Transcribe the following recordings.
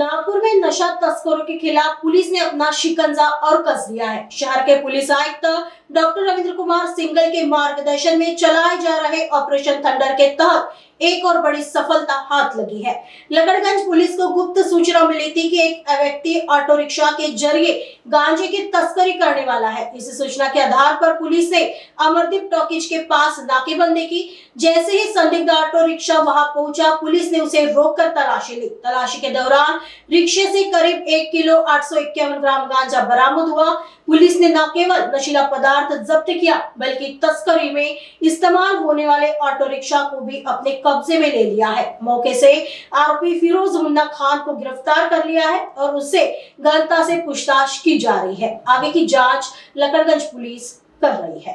नागपुर में नशा तस्करों के खिलाफ पुलिस ने अपना शिकंजा और कस दिया है। शहर के पुलिस आयुक्त डॉक्टर रविंद्र कुमार सिंगल के मार्गदर्शन में चलाए जा रहे ऑपरेशन थंडर के तहत एक और बड़ी सफलता हाथ लगी है। लकड़गंज पुलिस को गुप्त सूचना मिली थी कि एक व्यक्ति ऑटो रिक्शा के जरिए गांजे की तस्करी करने वाला है। इस सूचना के आधार पर पुलिस ने अमरदीप टॉकीज के पास नाकेबंदी की। जैसे ही संदिग्ध ऑटो रिक्शा वहां पहुंचा, पुलिस ने उसे रोककर तलाशी ली। तलाशी के दौरान रिक्शे से करीब 1 किलो 851 ग्राम गांजा बरामद हुआ। पुलिस ने न केवल नशीला पदार्थ जब्त किया, बल्कि तस्करी में इस्तेमाल होने वाले ऑटो रिक्शा को भी अपने कब्जे में ले लिया है। मौके से आरोपी फिरोज मुन्ना खान को गिरफ्तार कर लिया है और उससे गहनता से पूछताछ की जा रही है। आगे की जांच लकड़गंज पुलिस कर रही है।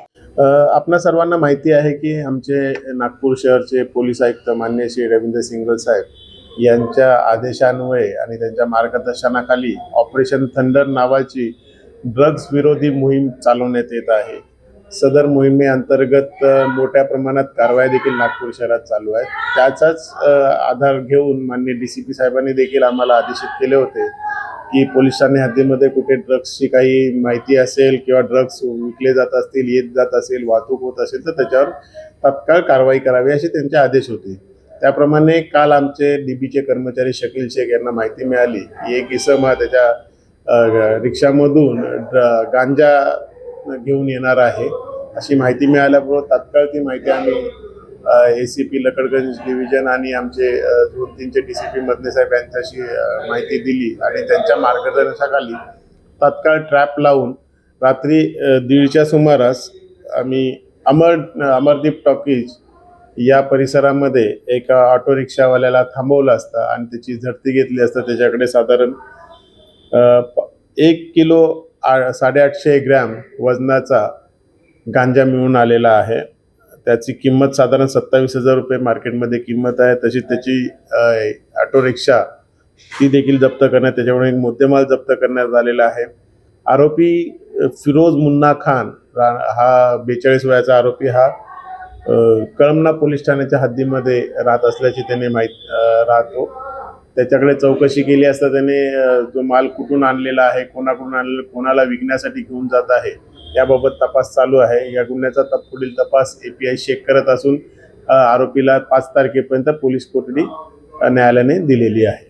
आपणा सर्वांना माहिती आहे की आमचे नागपूर शहरचे पोलीस आयुक्त माननीय श्री रवींद्र सिंगल साहेब यांच्या आदेशान्वये आणि त्यांच्या मार्गदर्शनाखाली ऑपरेशन थंडर नावाची ड्रग्स विरोधी मोहीम चालवण्यात येत आहे। सदर मोहिमेअंतर्गत मोठ्या प्रमाणात कारवाई देखील नागपूर शहरात चालू आहे। त्याचाच आधार घेऊन माननीय डीसीपी साहेबांनी देखील आम्हाला आदेशित केले होते की पोलीस ठाणे हद्दीमध्ये कुठे ड्रग्सची काही माहिती असेल किंवा ड्रग्स विकले जात असतील, येत जात असेल, वाहतूक होत असेल तर त्याच्यावर तत्काळ कारवाई करावी असे त्यांचे आदेश होते। त्याप्रमाणे काल आमचे डीबीचे कर्मचारी शकील शेख यांना माहिती मिळाली की एक इसम हा त्याच्या रिक्षामधून गांजा घेऊन येणार आहे अशी माहिती मिळाल्याबरोबर तात्काळ ती माहिती आम्ही एसीपी लकड़गंज डिव्हिजन आणि आमचे 2-3चे डीसीपी मदने साहेब यांच्याशी माहिती दिली आणि त्यांच्या मार्गदर्शनाखाली तात्काळ ट्रॅप लावून रात्री 1:30च्या सुमारास आम्ही अमरदीप टॉकीज या परिसरामध्ये एका ऑटो रिक्षावाल्याला थांबवलं असतं आणि त्याची झडती घेतली असता त्याच्याकडे साधारण 1 किलो 850 ग्रॅम वजनाचा गांजा मिळून आलेला आहे। त्याची किंमत साधारण 27,000 रुपये मार्केटमध्ये किंमत आहे। तशी त्याची ऑटो रिक्षा ती देखील जप्त करण्यात, त्याच्याकडून एक मुद्देमाल जप्त करण्यात आलेला आहे। आरोपी फिरोज मुन्ना खान हा 42 वयाचा आरोपी हा कळमना पोलीस ठाण्याच्या हद्दीमध्ये राहत असल्याची त्याने राहतो। त्याच्याकडे चौकशी केली असता त्याने जो माल कुठून आणलेला आहे, कोणाकडून आणलेला, कोणाला विकण्यासाठी घेऊन जात आहे याबाबत तपास चालू आहे। या गुन्ह्याचा पुढील तपास एपीआय चेक करत असून आरोपीला 5 तारखेपर्यंत पोलीस कोठडी न्यायालयाने दिलेली आहे।